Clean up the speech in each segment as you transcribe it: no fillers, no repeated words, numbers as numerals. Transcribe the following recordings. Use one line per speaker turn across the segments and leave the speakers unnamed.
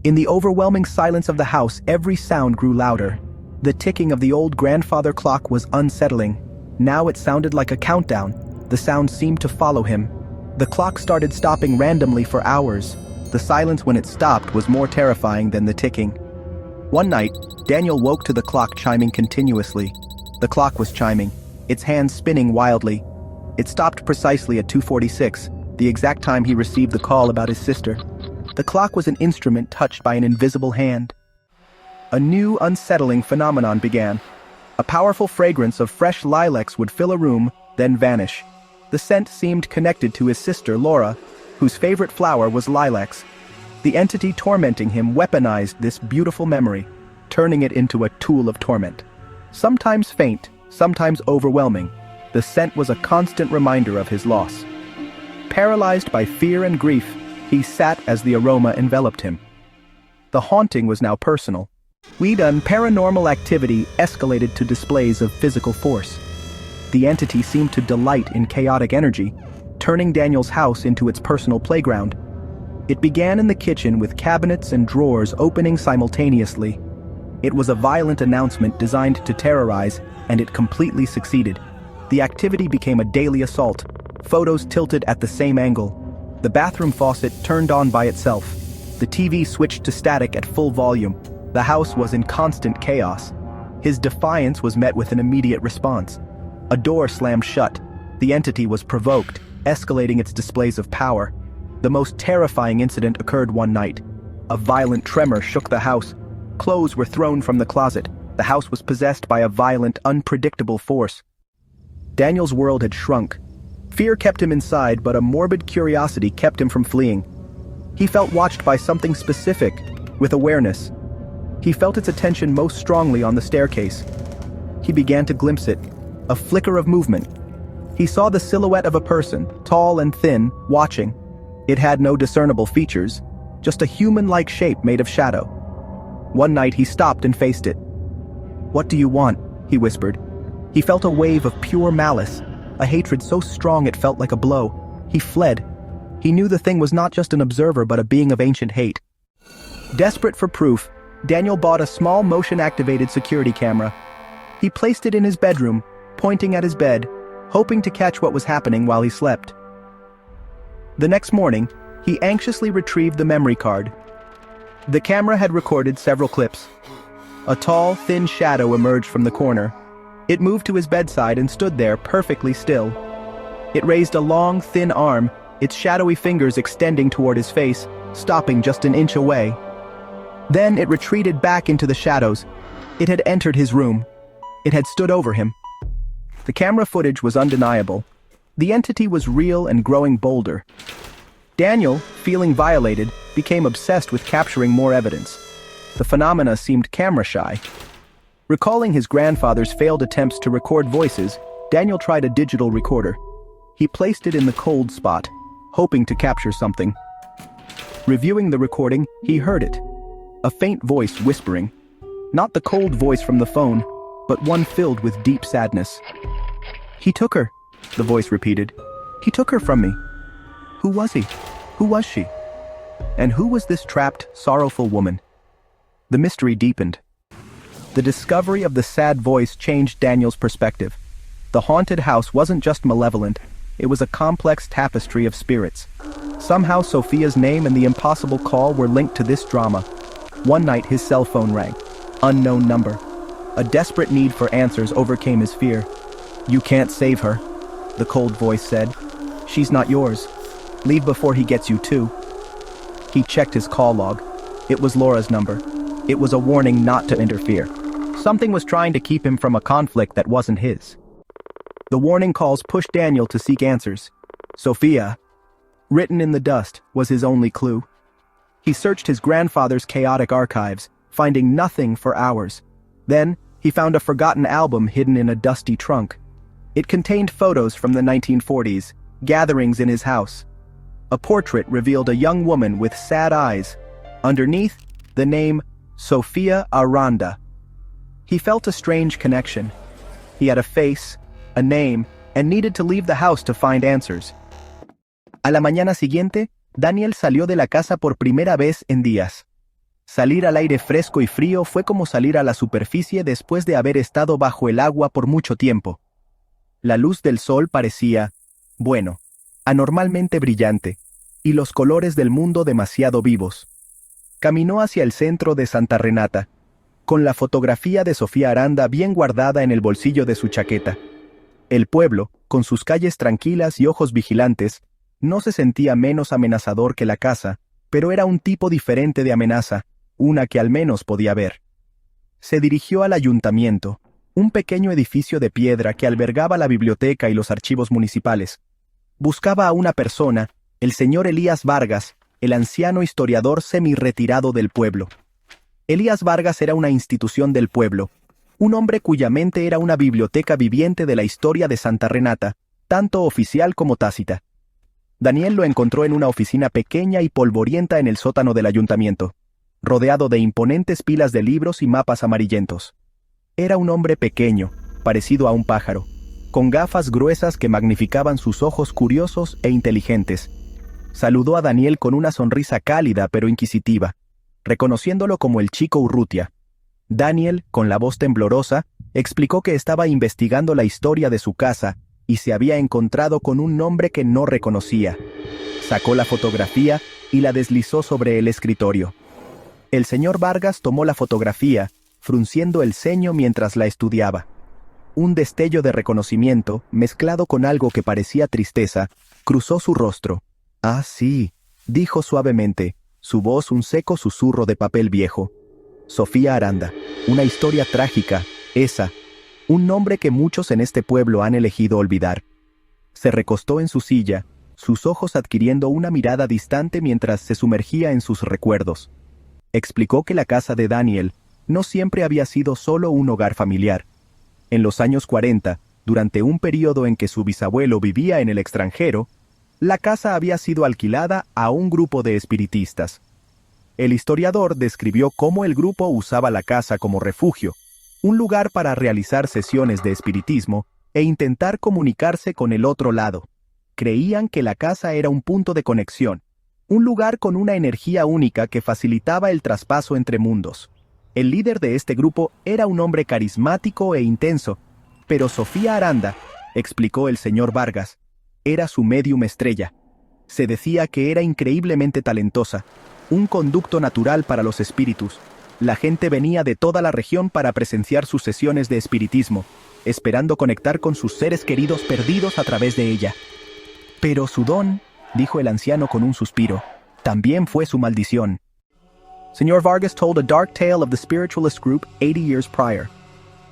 In the overwhelming silence of the house, every sound grew louder. The ticking of the old grandfather clock was unsettling. Now it sounded like a countdown. The sound seemed to follow him. The clock started stopping randomly for hours. The silence when it stopped was more terrifying than the ticking. One night, Daniel woke to the clock chiming continuously. The clock was chiming, its hands spinning wildly. It stopped precisely at 2:46, the exact time he received the call about his sister. The clock was an instrument touched by an invisible hand. A new, unsettling phenomenon began. A powerful fragrance of fresh lilacs would fill a room, then vanish. The scent seemed connected to his sister, Laura, whose favorite flower was lilacs. The entity tormenting him weaponized this beautiful memory, turning it into a tool of torment. Sometimes faint, sometimes overwhelming, the scent was a constant reminder of his loss. Paralyzed by fear and grief, he sat as the aroma enveloped him. The haunting was now personal. Paranormal activity escalated to displays of physical force. The entity seemed to delight in chaotic energy, turning Daniel's house into its personal playground. It began in the kitchen with cabinets and drawers opening simultaneously. It was a violent announcement designed to terrorize, and it completely succeeded. The activity became a daily assault, photos tilted at the same angle. The bathroom faucet turned on by itself. The TV switched to static at full volume. The house was in constant chaos. His defiance was met with an immediate response. A door slammed shut. The entity was provoked, escalating its displays of power. The most terrifying incident occurred one night. A violent tremor shook the house. Clothes were thrown from the closet. The house was possessed by a violent, unpredictable force. Daniel's world had shrunk. Fear kept him inside, but a morbid curiosity kept him from fleeing. He felt watched by something specific, with awareness. He felt its attention most strongly on the staircase. He began to glimpse it, a flicker of movement. He saw the silhouette of a person, tall and thin, watching. It had no discernible features, just a human-like shape made of shadow. One night he stopped and faced it. "What do you want?" he whispered. He felt a wave of pure malice, a hatred so strong it felt like a blow. He fled. He knew the thing was not just an observer but a being of ancient hate. Desperate for proof, Daniel bought a small motion-activated security camera. He placed it in his bedroom, pointing at his bed, hoping to catch what was happening while he slept. The next morning, he anxiously retrieved the memory card. The camera had recorded several clips. A tall, thin shadow emerged from the corner. It moved to his bedside and stood there perfectly still. It raised a long, thin arm, its shadowy fingers extending toward his face, stopping just an inch away. Then it retreated back into the shadows. It had entered his room. It had stood over him. The camera footage was undeniable. The entity was real and growing bolder. Daniel, feeling violated, became obsessed with capturing more evidence. The phenomena seemed camera-shy. Recalling his grandfather's failed attempts to record voices, Daniel tried a digital recorder. He placed it in the cold spot, hoping to capture something. Reviewing the recording, he heard it. A faint voice whispering. Not the cold voice from the phone, but one filled with deep sadness. "He took her," the voice repeated. "He took her from me." Who was he? Who was she? And who was this trapped, sorrowful woman? The mystery deepened. The discovery of the sad voice changed Daniel's perspective. The haunted house wasn't just malevolent, it was a complex tapestry of spirits. Somehow Sophia's name and the impossible call were linked to this drama. One night his cell phone rang. Unknown number. A desperate need for answers overcame his fear. "You can't save her," the cold voice said. "She's not yours. Leave before he gets you too." He checked his call log. It was Laura's number. It was a warning not to interfere. Something was trying to keep him from a conflict that wasn't his. The warning calls pushed Daniel to seek answers. Sophia, written in the dust, was his only clue. He searched his grandfather's chaotic archives, finding nothing for hours. Then, he found a forgotten album hidden in a dusty trunk. It contained photos from the 1940s, gatherings in his house. A portrait revealed a young woman with sad eyes. Underneath, the name Sofia Aranda. He felt a strange connection. He had a face, a name, and needed to leave the house to find answers. A la mañana siguiente, Daniel salió de la casa por primera vez en días. Salir al aire fresco y frío fue como salir a la superficie después de haber estado bajo el agua por mucho tiempo. La luz del sol parecía, bueno, anormalmente brillante, y los colores del mundo demasiado vivos. Caminó hacia el centro de Santa Renata, con la fotografía de Sofía Aranda bien guardada en el bolsillo de su chaqueta. El pueblo, con sus calles tranquilas y ojos vigilantes, no se sentía menos amenazador que la casa, pero era un tipo diferente de amenaza, una que al menos podía ver. Se dirigió al ayuntamiento, un pequeño edificio de piedra que albergaba la biblioteca y los archivos municipales. Buscaba a una persona, el señor Elías Vargas, el anciano historiador semi-retirado del pueblo. Elías Vargas era una institución del pueblo, un hombre cuya mente era una biblioteca viviente de la historia de Santa Renata, tanto oficial como tácita. Daniel lo encontró en una oficina pequeña y polvorienta en el sótano del ayuntamiento, rodeado de imponentes pilas de libros y mapas amarillentos. Era un hombre pequeño, parecido a un pájaro, con gafas gruesas que magnificaban sus ojos curiosos e inteligentes. Saludó a Daniel con una sonrisa cálida pero inquisitiva, reconociéndolo como el chico Urrutia. Daniel, con la voz temblorosa, explicó que estaba investigando la historia de su casa y se había encontrado con un nombre que no reconocía. Sacó la fotografía y la deslizó sobre el escritorio. El señor Vargas tomó la fotografía, frunciendo el ceño mientras la estudiaba. Un destello de reconocimiento, mezclado con algo que parecía tristeza, cruzó su rostro. «Ah, sí», dijo suavemente, su voz un seco susurro de papel viejo. Sofía Aranda, una historia trágica, esa, un nombre que muchos en este pueblo han elegido olvidar. Se recostó en su silla, sus ojos adquiriendo una mirada distante mientras se sumergía en sus recuerdos. Explicó que la casa de Daniel no siempre había sido solo un hogar familiar. En los años 40, durante un periodo en que su bisabuelo vivía en el extranjero, la casa había sido alquilada a un grupo de espiritistas. El historiador describió cómo el grupo usaba la casa como refugio, un lugar para realizar sesiones de espiritismo e intentar comunicarse con el otro lado. Creían que la casa era un punto de conexión, un lugar con una energía única que facilitaba el traspaso entre mundos. El líder de este grupo era un hombre carismático e intenso, pero Sofía Aranda, explicó el señor Vargas, era su médium estrella. Se decía que era increíblemente talentosa, un conducto natural para los espíritus. La gente venía de toda la región para presenciar sus sesiones de espiritismo, esperando conectar con sus seres queridos perdidos a través de ella. Pero su don, dijo el anciano con un suspiro, también fue su maldición. Señor Vargas told a dark tale of the spiritualist group 80 years prior.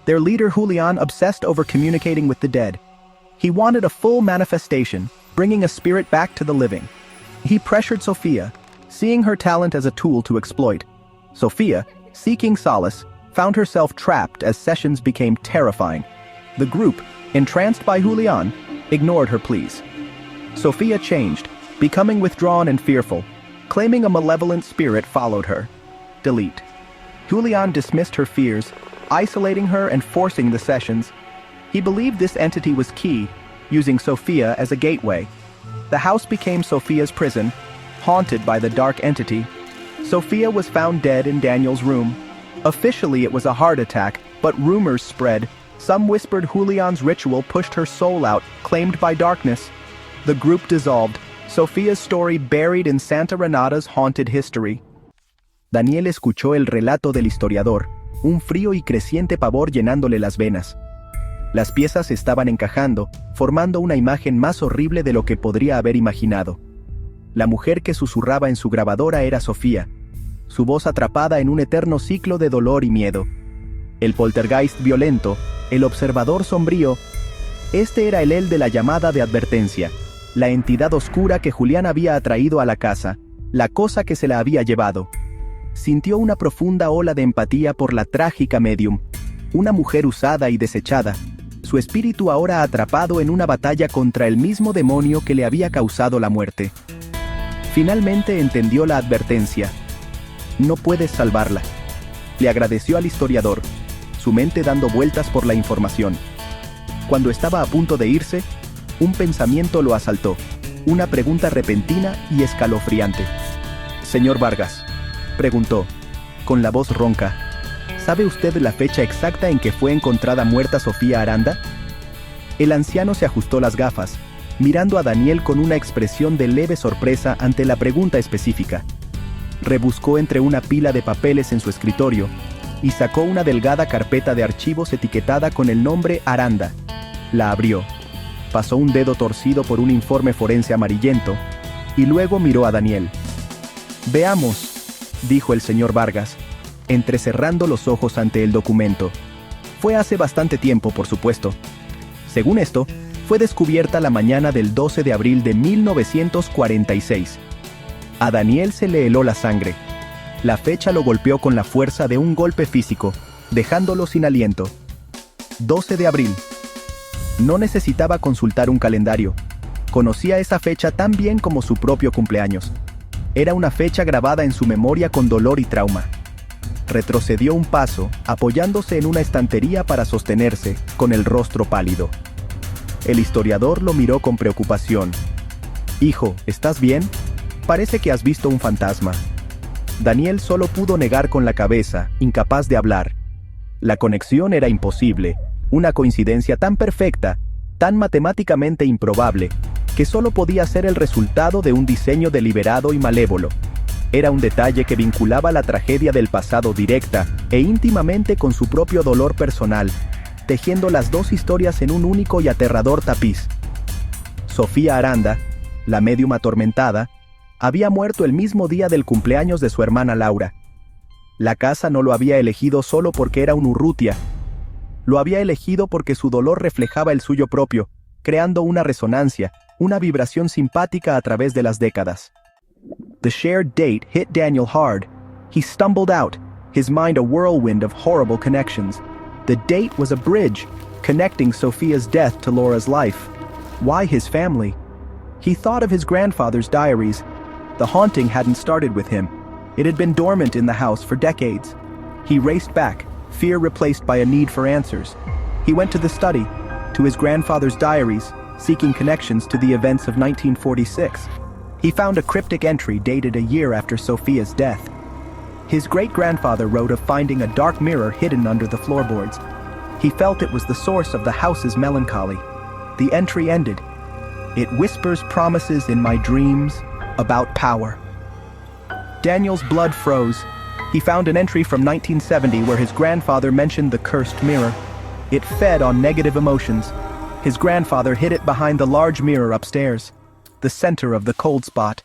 Their leader Julian obsessed over communicating with the dead. He wanted a full manifestation, bringing a spirit back to the living. He pressured Sofia, seeing her talent as a tool to exploit. Sofia, seeking solace, found herself trapped as sessions became terrifying. The group, entranced by Julian, ignored her pleas. Sofia changed, becoming withdrawn and fearful, claiming a malevolent spirit followed her. Delete. Julian dismissed her fears, isolating her and forcing the sessions. He believed this entity was key, using Sofia as a gateway. The house became Sofia's prison, haunted by the dark entity. Sofia was found dead in Daniel's room. Officially it was a heart attack, but rumors spread. Some whispered Julian's ritual pushed her soul out, claimed by darkness. The group dissolved, Sofia's story buried in Santa Renata's haunted history. Daniel escuchó el relato del historiador, un frío y creciente pavor llenándole las venas. Las piezas estaban encajando, formando una imagen más horrible de lo que podría haber imaginado. La mujer que susurraba en su grabadora era Sofía, su voz atrapada en un eterno ciclo de dolor y miedo. El poltergeist violento, el observador sombrío, este era el él de la llamada de advertencia, la entidad oscura que Julián había atraído a la casa, la cosa que se la había llevado. Sintió una profunda ola de empatía por la trágica medium, una mujer usada y desechada, su espíritu ahora atrapado en una batalla contra el mismo demonio que le había causado la muerte. Finalmente entendió la advertencia. No puedes salvarla. Le agradeció al historiador, su mente dando vueltas por la información. Cuando estaba a punto de irse, un pensamiento lo asaltó, una pregunta repentina y escalofriante. «Señor Vargas», preguntó, con la voz ronca. ¿Sabe usted la fecha exacta en que fue encontrada muerta Sofía Aranda? El anciano se ajustó las gafas, mirando a Daniel con una expresión de leve sorpresa ante la pregunta específica. Rebuscó entre una pila de papeles en su escritorio y sacó una delgada carpeta de archivos etiquetada con el nombre Aranda. La abrió, pasó un dedo torcido por un informe forense amarillento y luego miró a Daniel. «Veamos», dijo el señor Vargas, entrecerrando los ojos ante el documento. Fue hace bastante tiempo, por supuesto. Según esto, fue descubierta la mañana del 12 de abril de 1946. A Daniel se le heló la sangre. La fecha lo golpeó con la fuerza de un golpe físico, dejándolo sin aliento. 12 de abril. No necesitaba consultar un calendario. Conocía esa fecha tan bien como su propio cumpleaños. Era una fecha grabada en su memoria con dolor y trauma. Retrocedió un paso, apoyándose en una estantería para sostenerse, con el rostro pálido. El historiador lo miró con preocupación. «Hijo, ¿estás bien? Parece que has visto un fantasma». Daniel solo pudo negar con la cabeza, incapaz de hablar. La conexión era imposible, una coincidencia tan perfecta, tan matemáticamente improbable, que solo podía ser el resultado de un diseño deliberado y malévolo. Era un detalle que vinculaba la tragedia del pasado directa e íntimamente con su propio dolor personal, tejiendo las dos historias en un único y aterrador tapiz. Sofía Aranda, la médium atormentada, había muerto el mismo día del cumpleaños de su hermana Laura. La casa no lo había elegido solo porque era un Urrutia. Lo había elegido porque su dolor reflejaba el suyo propio, creando una resonancia, una vibración simpática a través de las décadas. The shared date hit Daniel hard. He stumbled out, his mind a whirlwind of horrible connections. The date was a bridge, connecting Sophia's death to Laura's life. Why his family? He thought of his grandfather's diaries. The haunting hadn't started with him. It had been dormant in the house for decades. He raced back, fear replaced by a need for answers. He went to the study, to his grandfather's diaries, seeking connections to the events of 1946. He found a cryptic entry dated a year after Sophia's death. His great-grandfather wrote of finding a dark mirror hidden under the floorboards. He felt it was the source of the house's melancholy. The entry ended. It whispers promises in my dreams about power. Daniel's blood froze. He found an entry from 1970 where his grandfather mentioned the cursed mirror. It fed on negative emotions. His grandfather hid it behind the large mirror upstairs, the center of the cold spot.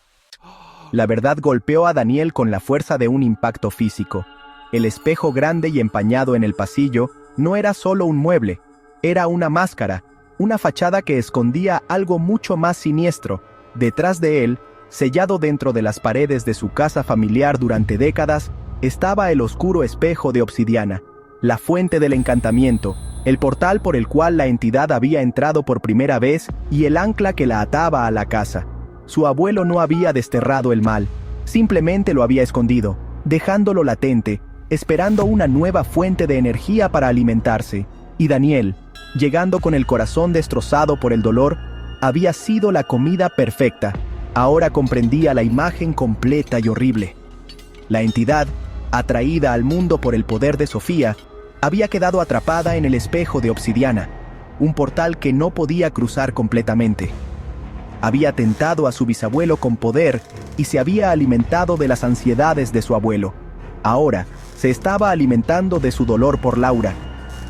La verdad golpeó a Daniel con la fuerza de un impacto físico. El espejo grande y empañado en el pasillo no era solo un mueble, era una máscara, una fachada que escondía algo mucho más siniestro. Detrás de él, sellado dentro de las paredes de su casa familiar durante décadas, estaba el oscuro espejo de obsidiana, la fuente del encantamiento, el portal por el cual la entidad había entrado por primera vez y el ancla que la ataba a la casa. Su abuelo no había desterrado el mal, simplemente lo había escondido, dejándolo latente, esperando una nueva fuente de energía para alimentarse. Y Daniel, llegando con el corazón destrozado por el dolor, había sido la comida perfecta. Ahora comprendía la imagen completa y horrible. La entidad, atraída al mundo por el poder de Sofía, había quedado atrapada en el espejo de obsidiana, un portal que no podía cruzar completamente. Había tentado a su bisabuelo con poder y se había alimentado de las ansiedades de su abuelo. Ahora, se estaba alimentando de su dolor por Laura.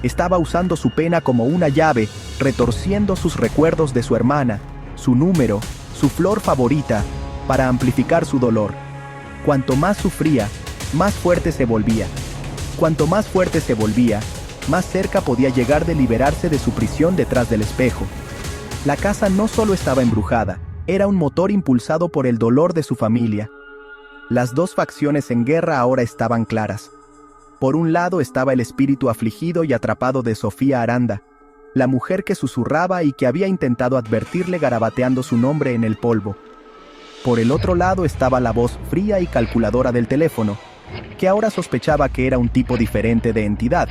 Estaba usando su pena como una llave, retorciendo sus recuerdos de su hermana, su número, su flor favorita, para amplificar su dolor. Cuanto más sufría, más fuerte se volvía. Cuanto más fuerte se volvía, más cerca podía llegar de liberarse de su prisión detrás del espejo. La casa no solo estaba embrujada, era un motor impulsado por el dolor de su familia. Las dos facciones en guerra ahora estaban claras. Por un lado estaba el espíritu afligido y atrapado de Sofía Aranda, la mujer que susurraba y que había intentado advertirle garabateando su nombre en el polvo. Por el otro lado estaba la voz fría y calculadora del teléfono, que ahora sospechaba que era un tipo diferente de entidad,